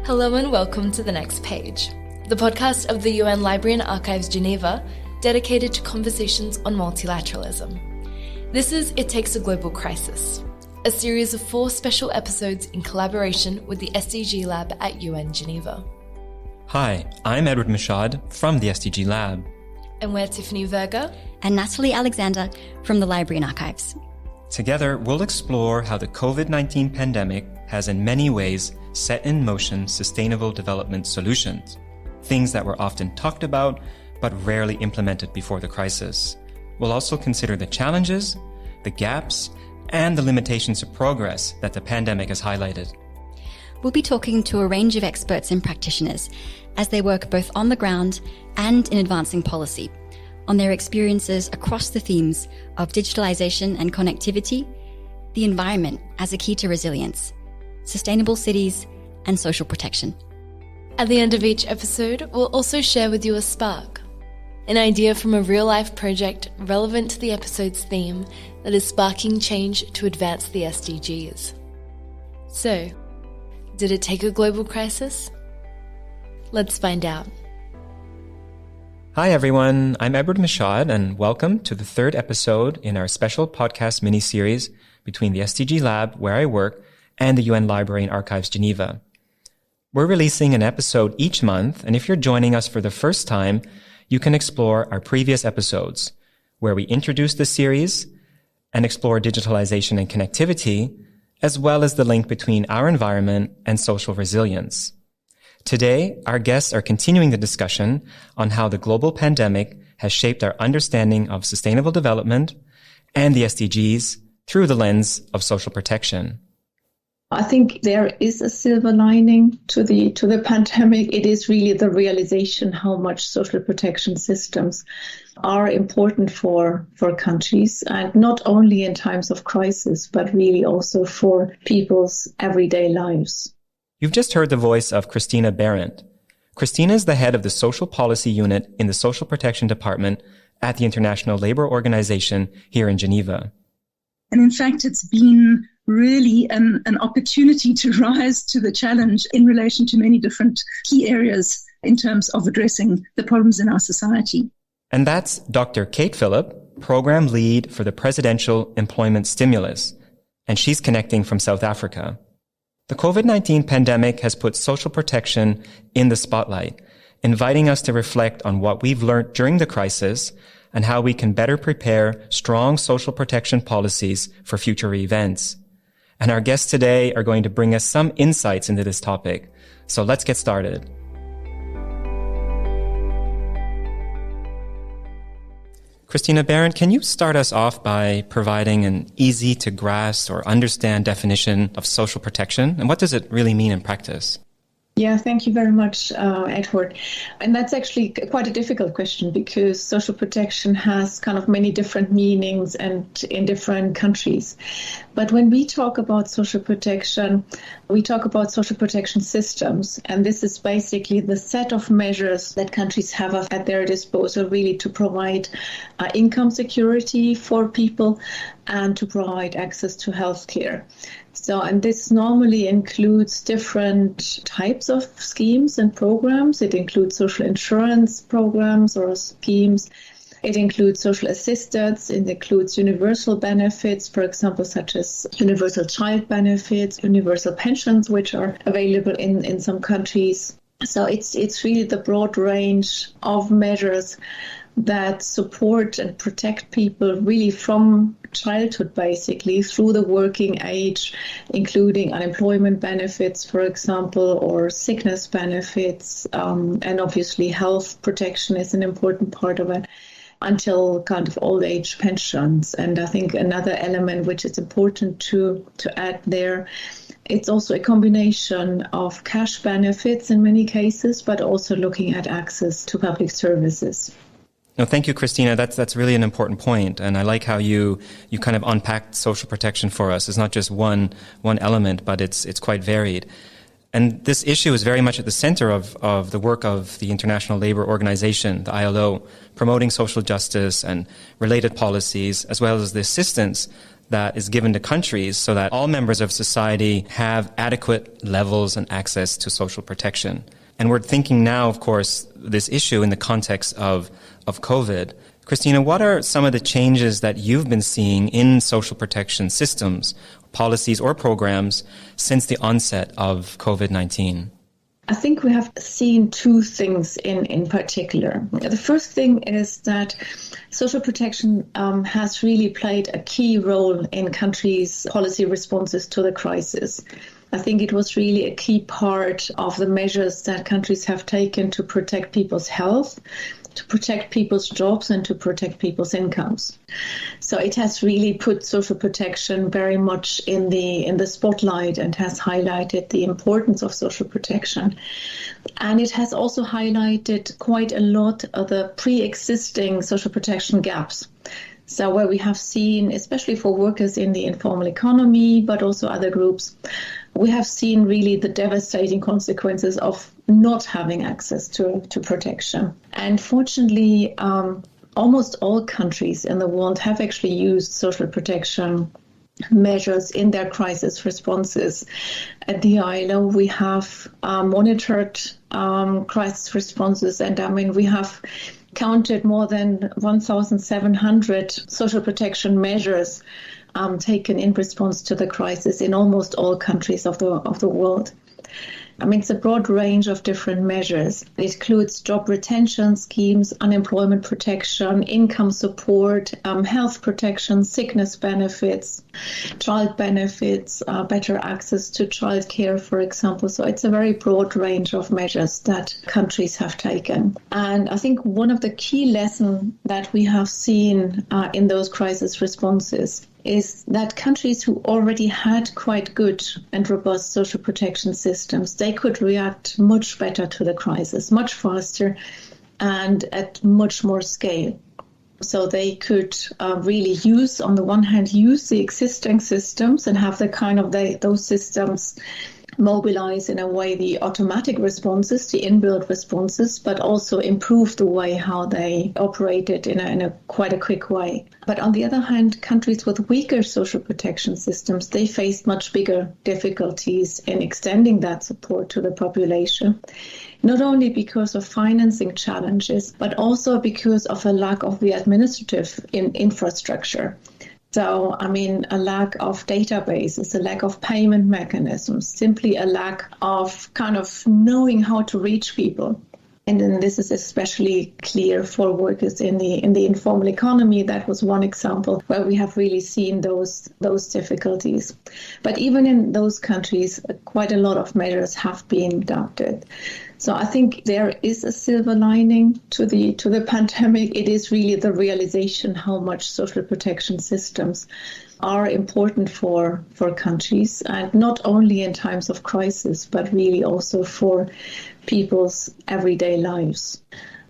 Hello and welcome to The Next Page, the podcast of the UN Library Archives Geneva, dedicated to conversations on multilateralism. This is It Takes a Global Crisis, a series of 4 special episodes in collaboration with the SDG Lab at UN Geneva. Hi, I'm Edward Mishaud from the SDG Lab. And we're Tiffany Verga and Natalie Alexander from the Library and Archives. Together, we'll explore how the COVID-19 pandemic has in many ways set in motion sustainable development solutions, things that were often talked about but rarely implemented before the crisis. We'll also consider the challenges, the gaps, and the limitations of progress that the pandemic has highlighted. We'll be talking to a range of experts and practitioners as they work both on the ground and in advancing policy, on their experiences across the themes of digitalization and connectivity, the environment as a key to resilience, sustainable cities, and social protection. At the end of each episode, we'll also share with you a spark, an idea from a real-life project relevant to the episode's theme that is sparking change to advance the SDGs. So, did it take a global crisis? Let's find out. Hi everyone, I'm Edward Mishaud and welcome to the 3rd episode in our special podcast mini-series between the SDG Lab, where I work, and the UN Library Archives Geneva. We're releasing an episode each month, and if you're joining us for the first time, you can explore our previous episodes, where we introduce the series and explore digitalization and connectivity, as well as the link between our environment and social resilience. Today, our guests are continuing the discussion on how the global pandemic has shaped our understanding of sustainable development and the SDGs through the lens of social protection. I think there is a silver lining to the pandemic. It is really the realization how much social protection systems are important for countries, and not only in times of crisis, but really also for people's everyday lives. You've just heard the voice of Christina Behrendt. Christina is the head of the Social Policy Unit in the Social Protection Department at the International Labour Organization here in Geneva. And in fact, it's been really an opportunity to rise to the challenge in relation to many different key areas in terms of addressing the problems in our society. And that's Dr. Kate Phillip, Program Lead for the Presidential Employment Stimulus, and she's connecting from South Africa. The COVID-19 pandemic has put social protection in the spotlight, inviting us to reflect on what we've learned during the crisis and how we can better prepare strong social protection policies for future events. And our guests today are going to bring us some insights into this topic. So let's get started. Christina Behrendt, can you start us off by providing an easy to grasp or understand definition of social protection? And what does it really mean in practice? Yeah, thank you very much, Edward. And that's actually quite a difficult question because social protection has kind of many different meanings and in different countries. But when we talk about social protection, we talk about social protection systems. And this is basically the set of measures that countries have at their disposal really to provide income security for people and to provide access to healthcare. And this normally includes different types of schemes and programs. It includes social insurance programs or schemes. It includes social assistance. It includes universal benefits, for example, such as universal child benefits, universal pensions, which are available in some countries. So it's really the broad range of measures that support and protect people really from childhood, basically, through the working age, including unemployment benefits, for example, or sickness benefits. And obviously health protection is an important part of it, until kind of old age pensions. And I think another element which is important to add there, it's also a combination of cash benefits in many cases, but also looking at access to public services. No, thank you, Christina. That's really an important point. And I like how you kind of unpacked social protection for us. It's not just one element, but it's quite varied. And this issue is very much at the center of the work of the International Labour Organization, the ILO, promoting social justice and related policies, as well as the assistance that is given to countries so that all members of society have adequate levels and access to social protection. And we're thinking now, of course, this issue in the context of COVID. Christina, what are some of the changes that you've been seeing in social protection systems, policies or programs since the onset of COVID-19? I think we have seen two things in particular. The first thing is that social protection has really played a key role in countries' policy responses to the crisis. I think it was really a key part of the measures that countries have taken to protect people's health, to protect people's jobs, and to protect people's incomes. So it has really put social protection very much in the spotlight and has highlighted the importance of social protection. And it has also highlighted quite a lot of the pre-existing social protection gaps. So where we have seen, especially for workers in the informal economy, but also other groups, we have seen really the devastating consequences of not having access to protection. And fortunately, almost all countries in the world have actually used social protection measures in their crisis responses. At the ILO, we have monitored crisis responses, and we have counted more than 1,700 social protection measures taken in response to the crisis in almost all countries of the world. It's a broad range of different measures. It includes job retention schemes, unemployment protection, income support, health protection, sickness benefits, child benefits, better access to childcare, for example. So it's a very broad range of measures that countries have taken. And I think one of the key lessons that we have seen in those crisis responses is that countries who already had quite good and robust social protection systems, they could react much better to the crisis, much faster and at much more scale. So they could really use, on the one hand, use the existing systems and have those systems mobilize in a way the automatic responses, the inbuilt responses, but also improve the way how they operated in a quite a quick way. But on the other hand, countries with weaker social protection systems, they faced much bigger difficulties in extending that support to the population, not only because of financing challenges, but also because of a lack of the administrative infrastructure. So, a lack of databases, a lack of payment mechanisms, simply a lack of knowing how to reach people. And then this is especially clear for workers in the informal economy. That was one example where we have really seen those difficulties. But even in those countries, quite a lot of measures have been adopted. So I think there is a silver lining to the pandemic. It is really the realization how much social protection systems are important for countries, and not only in times of crisis, but really also for people's everyday lives.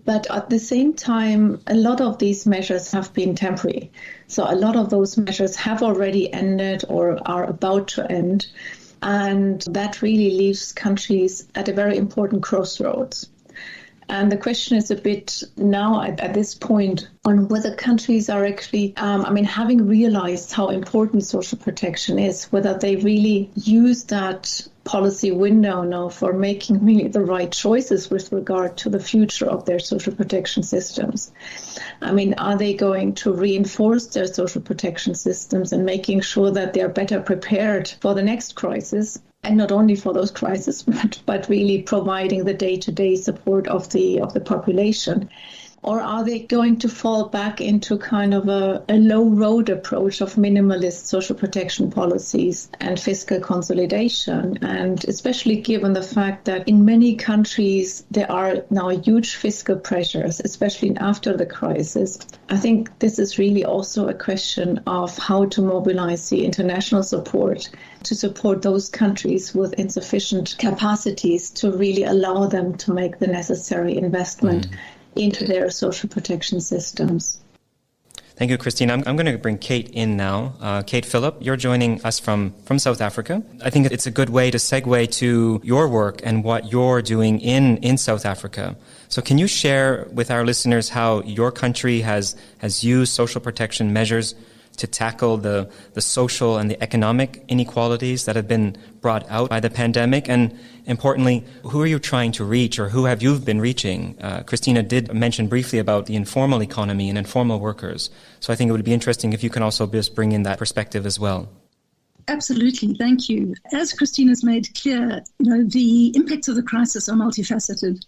But at the same time, a lot of these measures have been temporary. So a lot of those measures have already ended or are about to end. And that really leaves countries at a very important crossroads. And the question is a bit now at this point on whether countries are actually, having realized how important social protection is, whether they really use that policy window now for making really the right choices with regard to the future of their social protection systems. Are they going to reinforce their social protection systems and making sure that they're better prepared for the next crisis? And not only for those crises, but really providing the day-to-day support of the population? Or are they going to fall back into a low-road approach of minimalist social protection policies and fiscal consolidation? And especially given the fact that in many countries there are now huge fiscal pressures, especially after the crisis, I think this is really also a question of how to mobilize the international support to support those countries with insufficient capacities to really allow them to make the necessary investment into their social protection systems. Thank you, Christina. I'm going to bring Kate in now. Kate Phillip, you're joining us from South Africa. I think it's a good way to segue to your work and what you're doing in South Africa. So can you share with our listeners how your country has used social protection measures to tackle the social and the economic inequalities that have been brought out by the pandemic? And importantly, who are you trying to reach, or who have you been reaching? Christina did mention briefly about the informal economy and informal workers. So I think it would be interesting if you can also just bring in that perspective as well. Absolutely. Thank you. As Christina's made clear, the impacts of the crisis are multifaceted.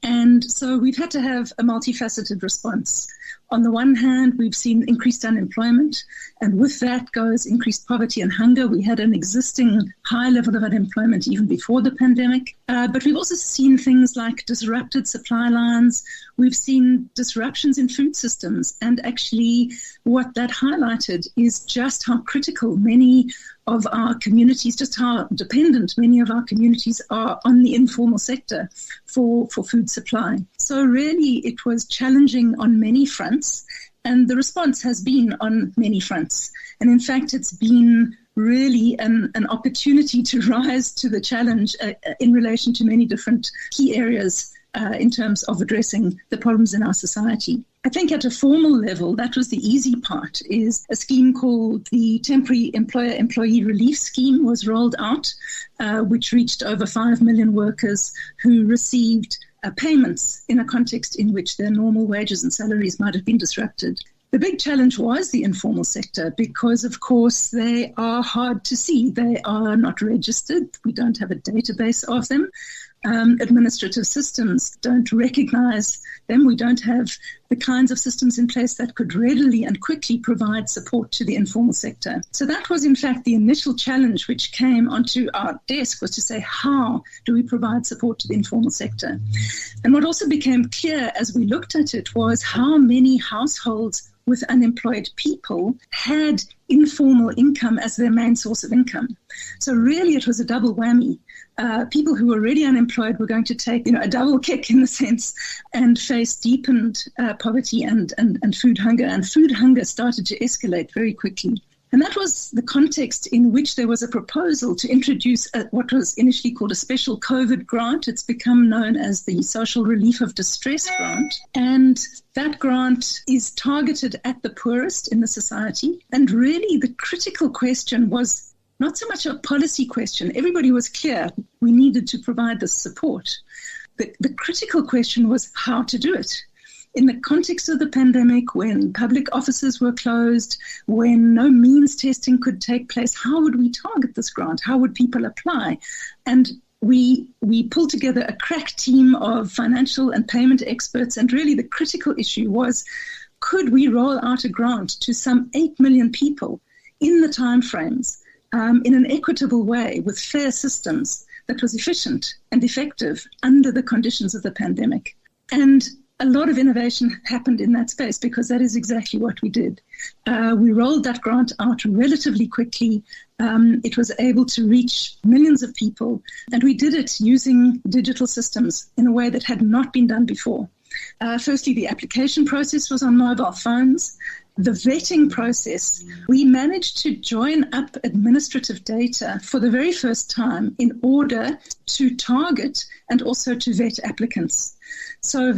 And so we've had to have a multifaceted response. On the one hand, we've seen increased unemployment, and with that goes increased poverty and hunger. We had an existing high level of unemployment even before the pandemic. But we've also seen things like disrupted supply lines. We've seen disruptions in food systems. And actually, what that highlighted is just how critical many of our communities, just how dependent many of our communities are on the informal sector for food supply. So really, it was challenging on many fronts, and the response has been on many fronts. And in fact, it's been really an opportunity to rise to the challenge in relation to many different key areas in terms of addressing the problems in our society. I think at a formal level, that was the easy part, is a scheme called the Temporary Employer-Employee Relief Scheme was rolled out, which reached over 5 million workers who received payments in a context in which their normal wages and salaries might have been disrupted. The big challenge was the informal sector because, of course, they are hard to see. They are not registered. We don't have a database of them. Administrative systems don't recognize them. We don't have the kinds of systems in place that could readily and quickly provide support to the informal sector. So that was, in fact, the initial challenge which came onto our desk, was to say, how do we provide support to the informal sector? And what also became clear as we looked at it was how many households with unemployed people had informal income as their main source of income. So really it was a double whammy. People who were already unemployed were going to take a double kick in a sense and face deepened poverty and food hunger. And food hunger started to escalate very quickly. And that was the context in which there was a proposal to introduce what was initially called a special COVID grant. It's become known as the Social Relief of Distress Grant. And that grant is targeted at the poorest in the society. And really the critical question was not so much a policy question. Everybody was clear we needed to provide this support. The critical question was how to do it. In the context of the pandemic, when public offices were closed, when no means testing could take place, how would we target this grant? How would people apply? And we pulled together a crack team of financial and payment experts, and really the critical issue was, could we roll out a grant to some 8 million people in the timeframes, in an equitable way with fair systems that was efficient and effective under the conditions of the pandemic? And a lot of innovation happened in that space because that is exactly what we did. We rolled that grant out relatively quickly. It was able to reach millions of people, and we did it using digital systems in a way that had not been done before. Firstly, the application process was on mobile phones. The vetting process, we managed to join up administrative data for the very first time in order to target and also to vet applicants. So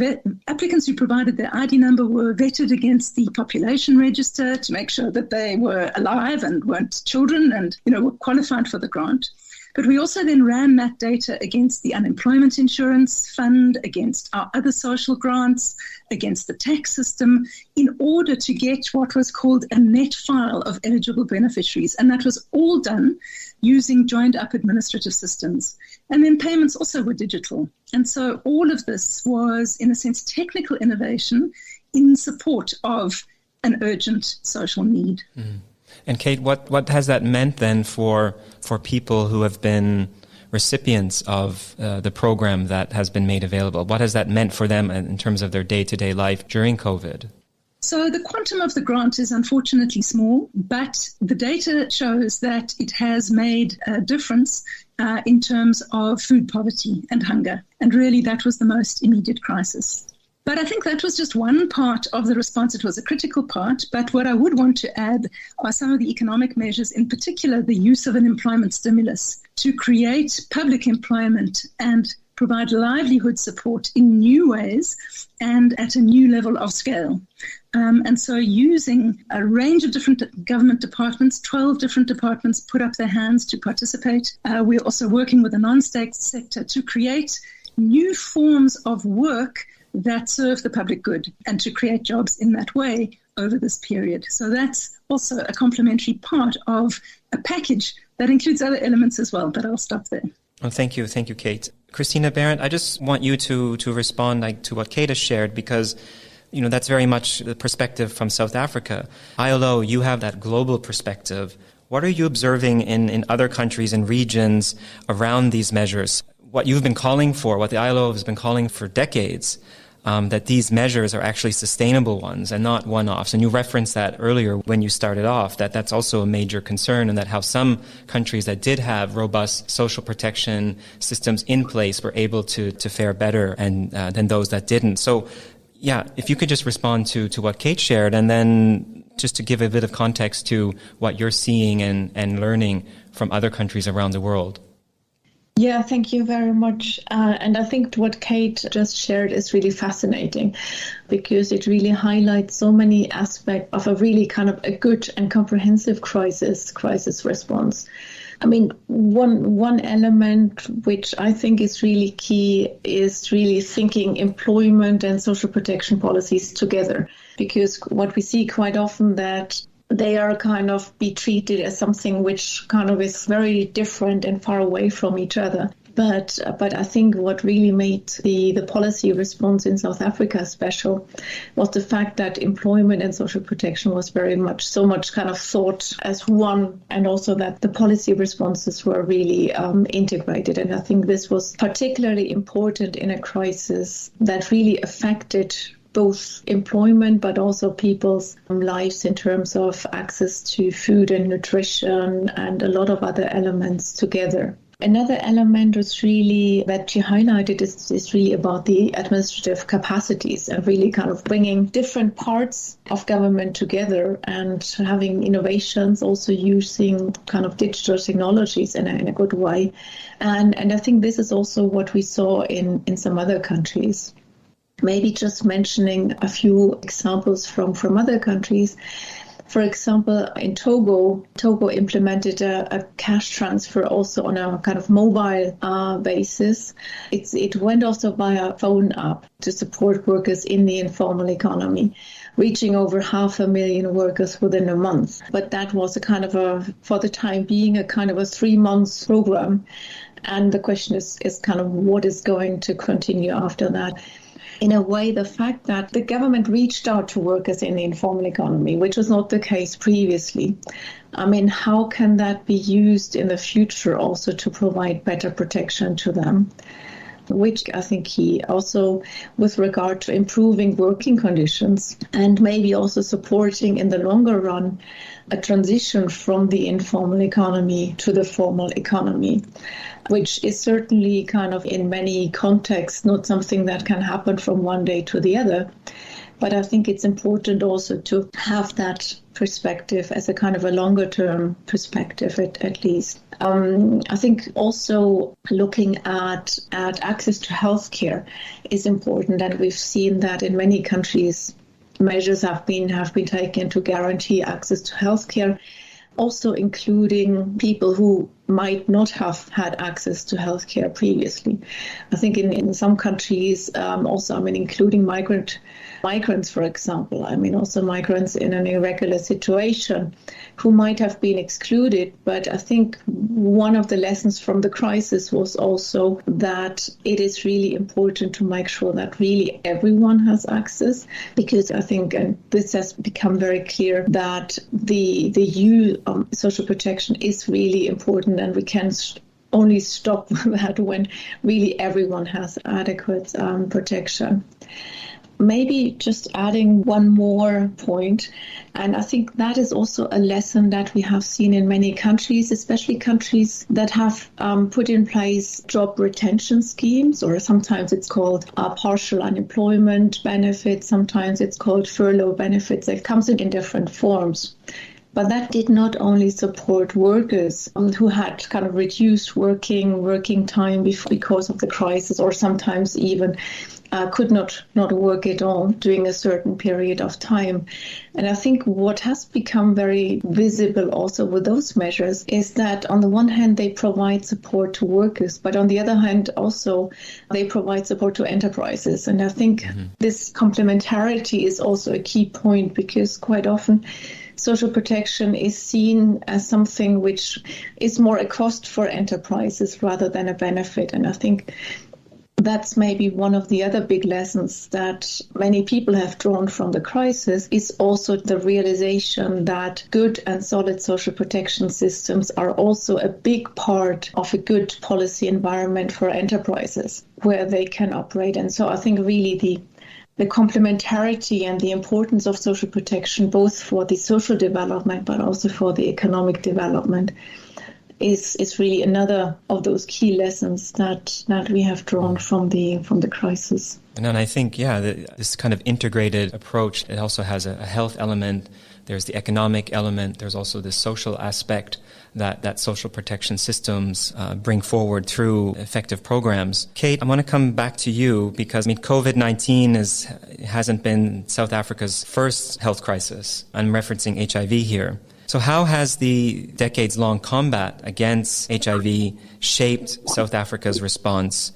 applicants who provided their ID number were vetted against the population register to make sure that they were alive and weren't children and were qualified for the grant. But we also then ran that data against the unemployment insurance fund, against our other social grants, against the tax system, in order to get what was called a net file of eligible beneficiaries. And that was all done using joined up administrative systems. And then payments also were digital. And so all of this was, in a sense, technical innovation in support of an urgent social need. Mm. And Kate, what has that meant then for people who have been recipients of the program that has been made available? What has that meant for them in terms of their day-to-day life during COVID? So the quantum of the grant is unfortunately small, but the data shows that it has made a difference in terms of food poverty and hunger. And really that was the most immediate crisis. But I think that was just one part of the response. It was a critical part. But what I would want to add are some of the economic measures, in particular the use of an employment stimulus to create public employment and provide livelihood support in new ways and at a new level of scale. And so using a range of different government departments, 12 different departments put up their hands to participate. We're also working with the non-state sector to create new forms of work that serve the public good and to create jobs in that way over this period. So that's also a complementary part of a package that includes other elements as well, but I'll stop there. Well, thank you. Thank you, Kate. Christina, Behrendt, I just want you to respond to what Kate has shared, because that's very much the perspective from South Africa. ILO, you have that global perspective. What are you observing in other countries and regions around these measures? What you've been calling for, what the ILO has been calling for decades, that these measures are actually sustainable ones and not one-offs. And you referenced that earlier when you started off, that that's also a major concern, and that how some countries that did have robust social protection systems in place were able to fare better than those that didn't. So, yeah, if you could just respond to what Kate shared, and then just to give a bit of context to what you're seeing and learning from other countries around the world. Yeah, thank you very much. And I think what Kate just shared is really fascinating, because it really highlights so many aspects of a really kind of a good and comprehensive crisis response. I mean, one element which I think is really key is really thinking employment and social protection policies together, because what we see quite often that they are kind of be treated as something which kind of is very different and far away from each other. But I think what really made the policy response in South Africa special was the fact that employment and social protection was so much kind of thought as one, and also that the policy responses were really integrated. And I think this was particularly important in a crisis that really affected both employment, but also people's lives in terms of access to food and nutrition and a lot of other elements together. Another element was really that you highlighted is really about the administrative capacities and really kind of bringing different parts of government together and having innovations, also using kind of digital technologies in a good way. And I think this is also what we saw in some other countries. Maybe just mentioning a few examples from other countries. For example, in Togo implemented a cash transfer also on a kind of mobile basis. It went also via phone app to support workers in the informal economy, reaching over 500,000 workers within a month. But that was for the time being, a kind of a 3-month program. And the question is kind of what is going to continue after that. In a way, the fact that the government reached out to workers in the informal economy, which was not the case previously. I mean, how can that be used in the future also to provide better protection to them? Which I think key also with regard to improving working conditions and maybe also supporting in the longer run a transition from the informal economy to the formal economy, which is certainly kind of in many contexts not something that can happen from one day to the other. But I think it's important also to have that perspective as a kind of a longer term perspective at least. I think also looking at access to healthcare is important, and we've seen that in many countries measures have been taken to guarantee access to healthcare, also including people who might not have had access to healthcare previously. I think in some countries also, including migrants, for example, also migrants in an irregular situation who might have been excluded. But I think one of the lessons from the crisis was also that it is really important to make sure that really everyone has access, because I think, and this has become very clear, that the social protection is really important, and we can only stop that when really everyone has adequate protection. Maybe just adding one more point, and I think that is also a lesson that we have seen in many countries, especially countries that have put in place job retention schemes, or sometimes it's called partial unemployment benefits, sometimes it's called furlough benefits. It comes in different forms. But that did not only support workers who had kind of reduced working time because of the crisis, or sometimes even could not work at all during a certain period of time. And I think what has become very visible also with those measures is that on the one hand, they provide support to workers, but on the other hand, also they provide support to enterprises. And I think this complementarity is also a key point, because quite often social protection is seen as something which is more a cost for enterprises rather than a benefit. And I think that's maybe one of the other big lessons that many people have drawn from the crisis, is also the realization that good and solid social protection systems are also a big part of a good policy environment for enterprises where they can operate. And so I think really the complementarity and the importance of social protection, both for the social development but also for the economic development, is really another of those key lessons that we have drawn from the crisis. And I think, this kind of integrated approach, it also has a health element. There's the economic element. There's also the social aspect that social protection systems bring forward through effective programs. Kate, I want to come back to you because COVID-19 hasn't been South Africa's first health crisis. I'm referencing HIV here. So how has the decades-long combat against HIV shaped South Africa's response?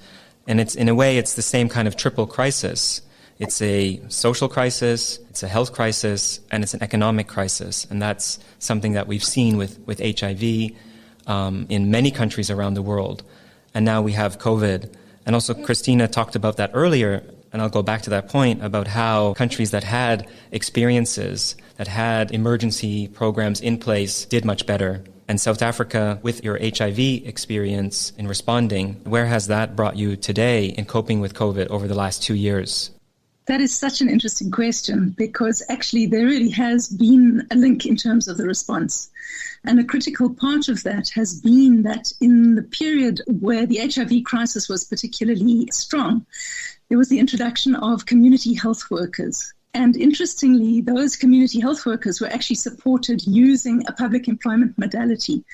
And in a way, it's the same kind of triple crisis. It's a social crisis, it's a health crisis, and it's an economic crisis. And that's something that we've seen with HIV in many countries around the world. And now we have COVID. And also Christina talked about that earlier, and I'll go back to that point about how countries that had experiences, that had emergency programs in place, did much better. And South Africa, with your HIV experience in responding, where has that brought you today in coping with COVID over the last 2 years? That is such an interesting question, because actually there really has been a link in terms of the response. And a critical part of that has been that in the period where the HIV crisis was particularly strong, there was the introduction of community health workers. And interestingly, those community health workers were actually supported using a public employment modality.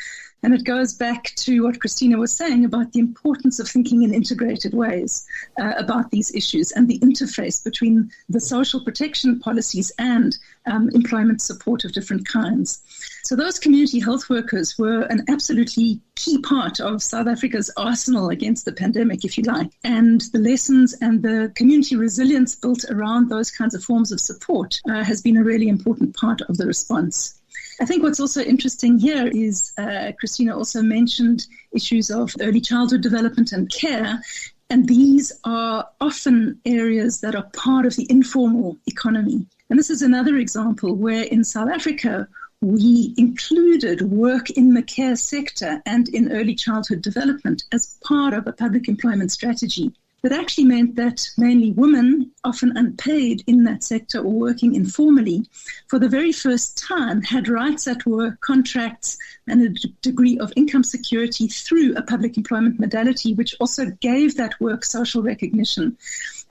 And it goes back to what Christina was saying about the importance of thinking in integrated ways about these issues and the interface between the social protection policies and employment support of different kinds. So those community health workers were an absolutely key part of South Africa's arsenal against the pandemic, if you like. And the lessons and the community resilience built around those kinds of forms of support has been a really important part of the response. I think what's also interesting here is Christina also mentioned issues of early childhood development and care. And these are often areas that are part of the informal economy. And this is another example where in South Africa, we included work in the care sector and in early childhood development as part of a public employment strategy. That actually meant that mainly women, often unpaid in that sector or working informally, for the very first time had rights at work, contracts, and a degree of income security through a public employment modality, which also gave that work social recognition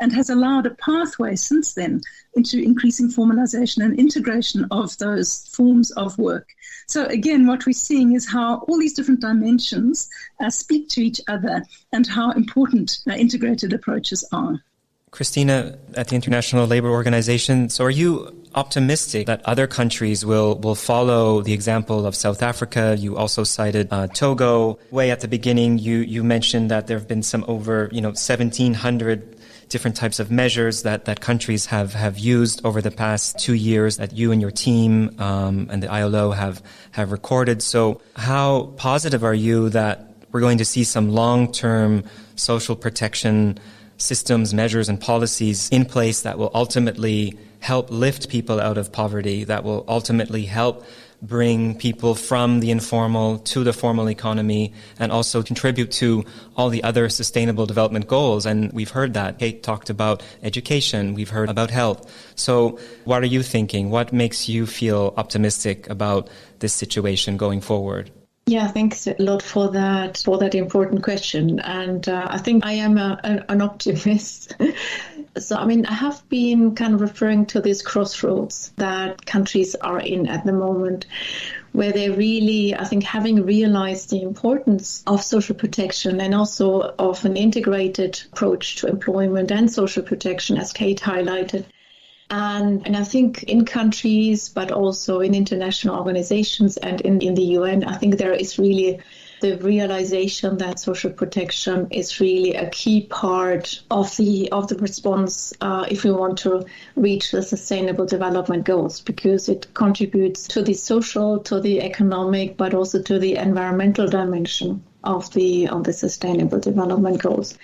and has allowed a pathway since then into increasing formalization and integration of those forms of work. So again, what we're seeing is how all these different dimensions speak to each other and how important integrated approaches are. Christina, at the International Labour Organization, so are you optimistic that other countries will follow the example of South Africa? You also cited Togo. Way at the beginning, you mentioned that there have been some over 1,700 different types of measures that countries have used over the past 2 years that you and your team and the ILO have recorded. So how positive are you that we're going to see some long-term social protection systems, measures, and policies in place that will ultimately help lift people out of poverty, that will ultimately help bring people from the informal to the formal economy and also contribute to all the other sustainable development goals? And we've heard that. Kate talked about education. We've heard about health. So what are you thinking? What makes you feel optimistic about this situation going forward? Yeah, thanks a lot for that important question. And I think I am an optimist. So, I have been kind of referring to these crossroads that countries are in at the moment, where they really, I think, having realized the importance of social protection and also of an integrated approach to employment and social protection, as Kate highlighted. And I think in countries, but also in international organizations and in the UN, I think there is really the realization that social protection is really a key part of the response if we want to reach the Sustainable Development Goals, because it contributes to the social, to the economic, but also to the environmental dimension of the Sustainable Development Goals.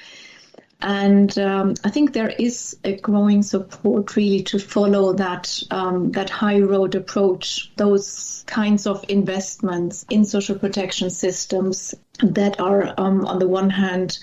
And I think there is a growing support really to follow that high road approach, those kinds of investments in social protection systems that are, on the one hand,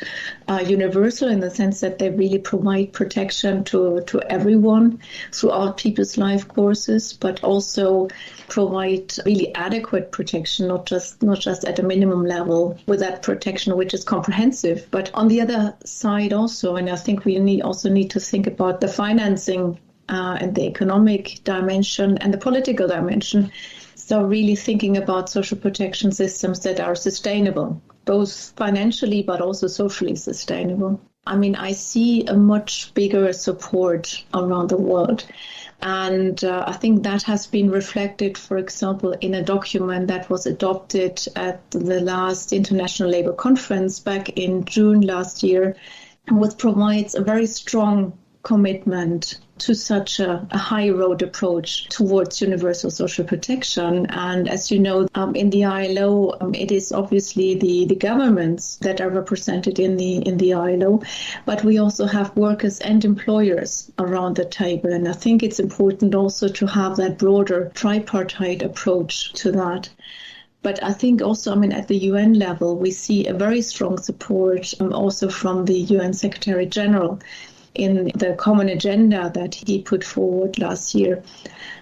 universal in the sense that they really provide protection to everyone throughout people's life courses, but also provide really adequate protection, not just at a minimum level, with that protection which is comprehensive. But on the other side also, and I think we need to think about the financing and the economic dimension and the political dimension. So really thinking about social protection systems that are sustainable, both financially but also socially sustainable. I see a much bigger support around the world. And I think that has been reflected, for example, in a document that was adopted at the last International Labour Conference back in June last year, which provides a very strong commitment to such a high road approach towards universal social protection. And as you know, in the ILO, it is obviously the governments that are represented in the ILO, but we also have workers and employers around the table. And I think it's important also to have that broader tripartite approach to that. But I think also, at the UN level, we see a very strong support also from the UN Secretary General in the common agenda that he put forward last year.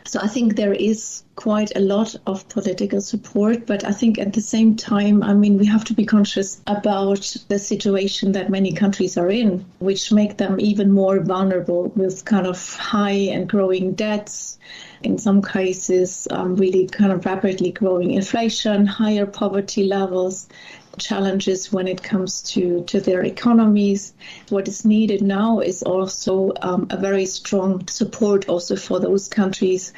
So I think there is quite a lot of political support, but I think at the same time, we have to be conscious about the situation that many countries are in, which make them even more vulnerable with kind of high and growing debts, in some cases really kind of rapidly growing inflation, higher poverty levels, challenges when it comes to their economies. What is needed now is also a very strong support also for those countries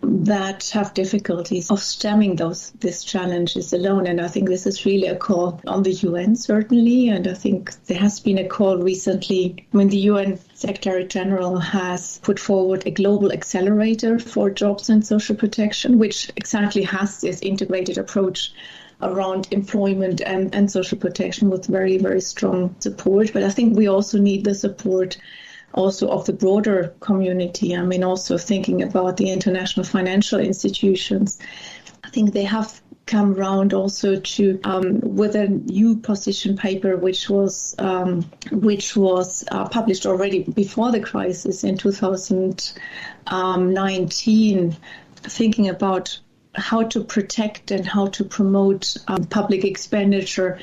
that have difficulties of stemming these challenges alone. And I think this is really a call on the UN, certainly. And I think there has been a call recently when the UN Secretary General has put forward a global accelerator for jobs and social protection, which exactly has this integrated approach around employment and social protection with very, very strong support. But I think we also need the support also of the broader community. Also thinking about the international financial institutions. I think they have come around also to with a new position paper which was published already before the crisis in 2019, thinking about how to protect and how to promote public expenditure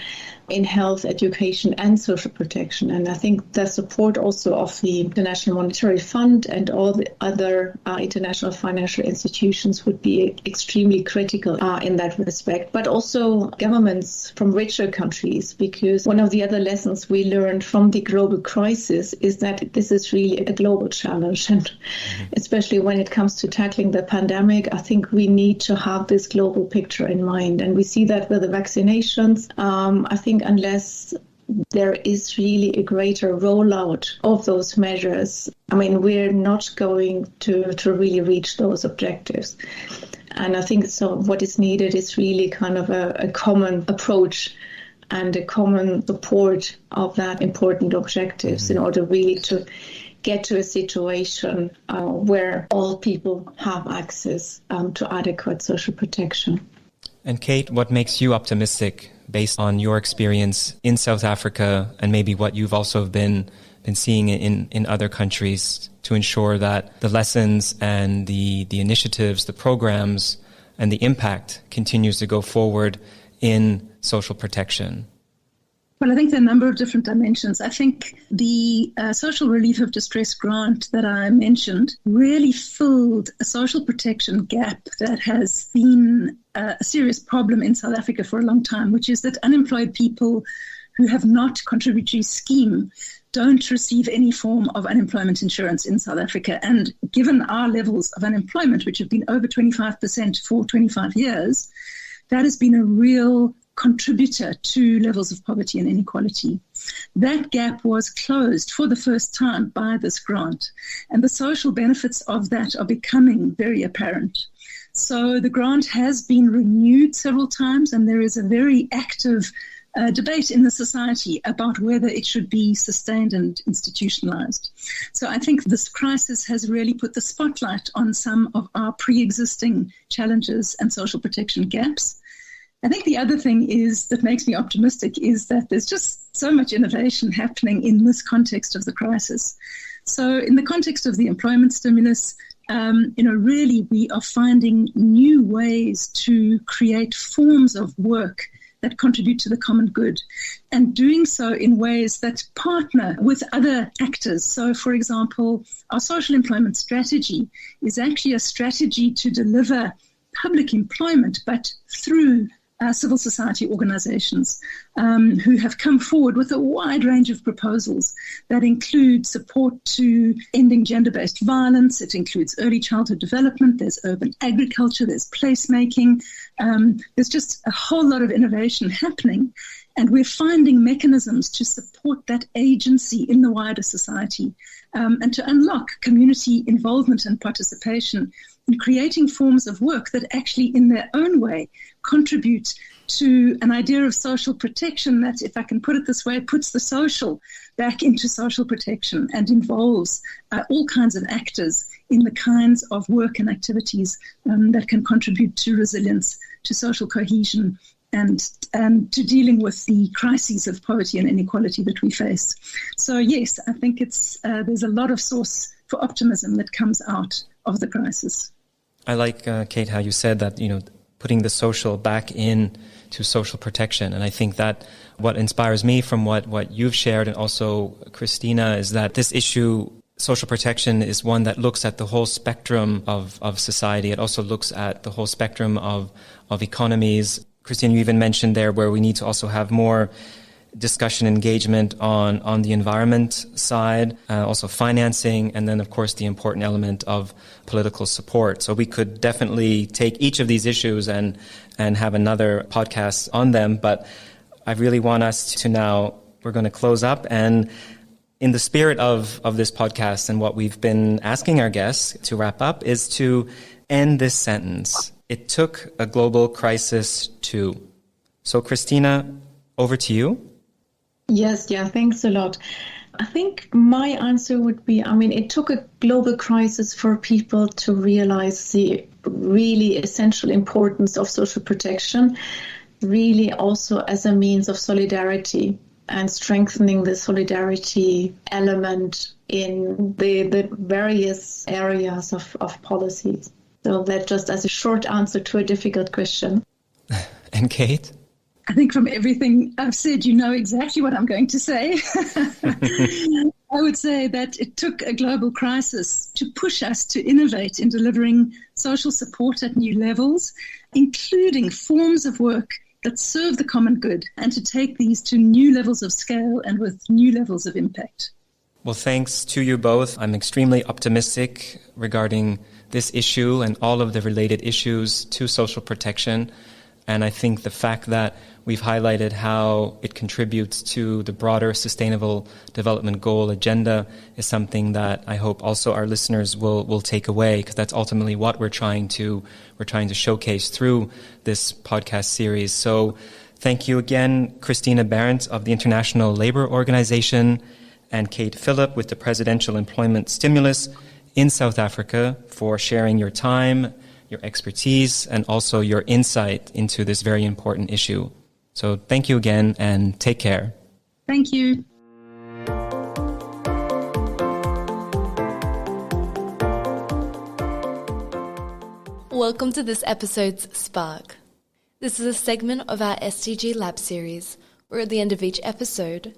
in health, education and social protection. And I think the support also of the International Monetary Fund and all the other international financial institutions would be extremely critical in that respect. But also governments from richer countries, because one of the other lessons we learned from the global crisis is that this is really a global challenge. And especially when it comes to tackling the pandemic, I think we need to have this global picture in mind. And we see that with the vaccinations. I think unless there is really a greater rollout of those measures, we're not going to really reach those objectives. And I think so what is needed is really kind of a common approach and a common support of that important objectives in order really to get to a situation where all people have access to adequate social protection. And Kate, what makes you optimistic based on your experience in South Africa and maybe what you've also been seeing in other countries to ensure that the lessons and the initiatives, the programs and the impact continues to go forward in social protection? Well, I think there are a number of different dimensions. I think the social relief of distress grant that I mentioned really filled a social protection gap that has been a serious problem in South Africa for a long time, which is that unemployed people who have not contributory scheme don't receive any form of unemployment insurance in South Africa. And given our levels of unemployment, which have been over 25% for 25 years, that has been a real contributor to levels of poverty and inequality. That gap was closed for the first time by this grant, and the social benefits of that are becoming very apparent. So the grant has been renewed several times, and there is a very active debate in the society about whether it should be sustained and institutionalized. So I think this crisis has really put the spotlight on some of our pre-existing challenges and social protection gaps. I think the other thing is that makes me optimistic is that there's just so much innovation happening in this context of the crisis. So in the context of the employment stimulus, really we are finding new ways to create forms of work that contribute to the common good, and doing so in ways that partner with other actors. So, for example, our social employment strategy is actually a strategy to deliver public employment, but through civil society organizations who have come forward with a wide range of proposals that include support to ending gender-based violence. It includes early childhood development. There's urban agriculture. There's placemaking. There's just a whole lot of innovation happening. And we're finding mechanisms to support that agency in the wider society and to unlock community involvement and participation in creating forms of work that actually in their own way contribute to an idea of social protection that, if I can put it this way, puts the social back into social protection and involves all kinds of actors in the kinds of work and activities that can contribute to resilience, to social cohesion, and to dealing with the crises of poverty and inequality that we face. So yes, I think there's a lot of source for optimism that comes out of the crisis. I like, Kate, how you said that, putting the social back in to social protection. And I think that what inspires me from what you've shared, and also Christina, is that this issue, social protection, is one that looks at the whole spectrum of society. It also looks at the whole spectrum of economies. Christina, you even mentioned there where we need to also have more discussion engagement on the environment side, also financing, and then, of course, the important element of political support. So we could definitely take each of these issues and have another podcast on them. But I really want us to now, we're going to close up. And in the spirit of this podcast and what we've been asking our guests to wrap up is to end this sentence. It took a global crisis to. So, Christina, over to you. Yes, thanks a lot. I think my answer would be, it took a global crisis for people to realize the really essential importance of social protection, really also as a means of solidarity and strengthening the solidarity element in the various areas of policies. So that just as a short answer to a difficult question. And Kate? I think from everything I've said, you know exactly what I'm going to say. I would say that it took a global crisis to push us to innovate in delivering social support at new levels, including forms of work that serve the common good, and to take these to new levels of scale and with new levels of impact. Well, thanks to you both. I'm extremely optimistic regarding this issue and all of the related issues to social protection. And I think the fact that we've highlighted how it contributes to the broader Sustainable Development Goal agenda is something that I hope also our listeners will take away, because that's ultimately what we're trying to showcase through this podcast series. So thank you again, Christina Behrendt of the International Labour Organization and Kate Phillip with the Presidential Employment Stimulus in South Africa, for sharing your time, your expertise, and also your insight into this very important issue. So thank you again, and take care. Thank you. Welcome to this episode's Spark. This is a segment of our SDG Lab series, where at the end of each episode,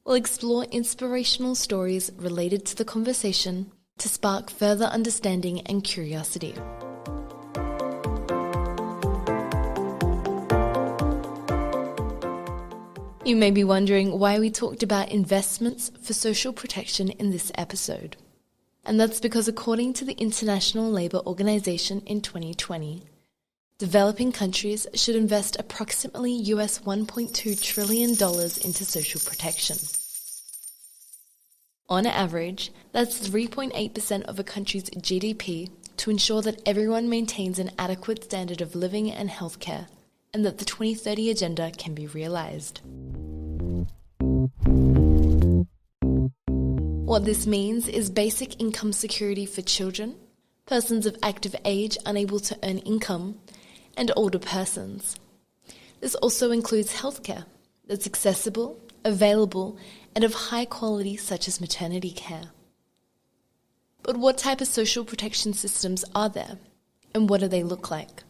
we'll explore inspirational stories related to the conversation to spark further understanding and curiosity. You may be wondering why we talked about investments for social protection in this episode. And that's because according to the International Labour Organization in 2020, developing countries should invest approximately US $1.2 trillion into social protection. On average, that's 3.8% of a country's GDP to ensure that everyone maintains an adequate standard of living and healthcare, and that the 2030 Agenda can be realised. What this means is basic income security for children, persons of active age unable to earn income, and older persons. This also includes healthcare that's accessible, available, and of high quality, such as maternity care. But what type of social protection systems are there, and what do they look like?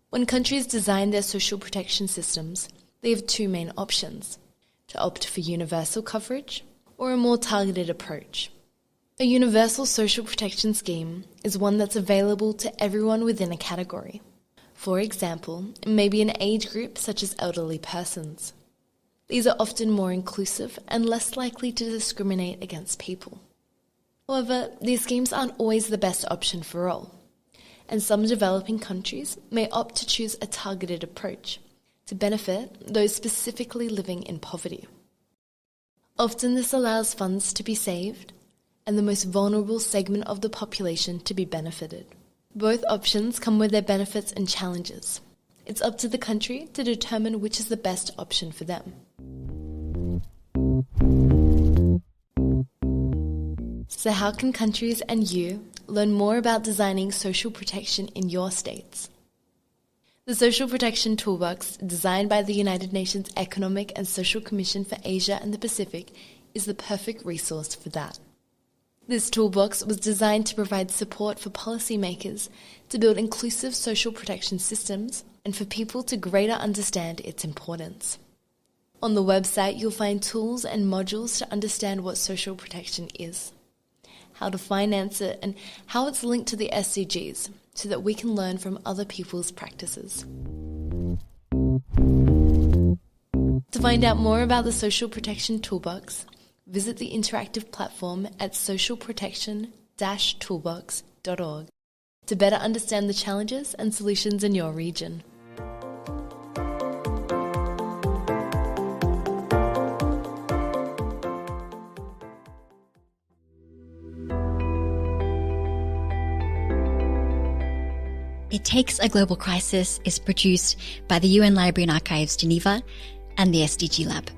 When countries design their social protection systems, they have two main options: to opt for universal coverage or a more targeted approach. A universal social protection scheme is one that's available to everyone within a category. For example, it may be an age group such as elderly persons. These are often more inclusive and less likely to discriminate against people. However, these schemes aren't always the best option for all, and some developing countries may opt to choose a targeted approach to benefit those specifically living in poverty. Often this allows funds to be saved and the most vulnerable segment of the population to be benefited. Both options come with their benefits and challenges. It's up to the country to determine which is the best option for them. So how can countries and you learn more about designing social protection in your states? The Social Protection Toolbox, designed by the United Nations Economic and Social Commission for Asia and the Pacific, is the perfect resource for that. This toolbox was designed to provide support for policymakers to build inclusive social protection systems and for people to greater understand its importance. On the website, you'll find tools and modules to understand what social protection is, how to finance it, and how it's linked to the SDGs, so that we can learn from other people's practices. To find out more about the Social Protection Toolbox, visit the interactive platform at socialprotection-toolbox.org to better understand the challenges and solutions in your region. It Takes a Global Crisis is produced by the UN Library and Archives Geneva and the SDG Lab.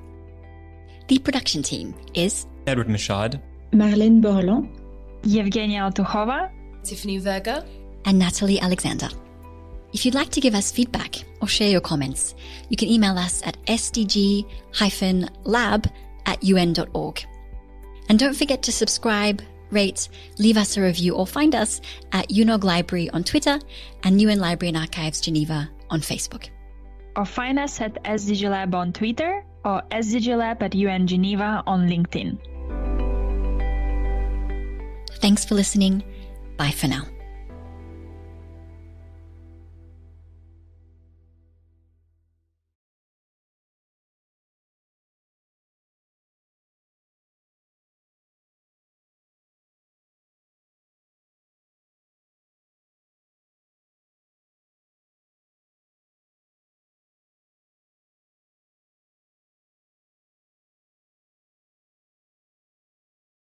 The production team is Edward Mishaud, Marlène Borland, Yevgenia Otukhova, Tiffany Verga, and Natalie Alexander. If you'd like to give us feedback or share your comments, you can email us at sdg-lab@un.org. And don't forget to subscribe, rate, leave us a review, or find us at UNOG Library on Twitter and UN Library and Archives Geneva on Facebook. or find us at SDG Lab on Twitter or SDG Lab at UN Geneva on LinkedIn. Thanks for listening. Bye for now.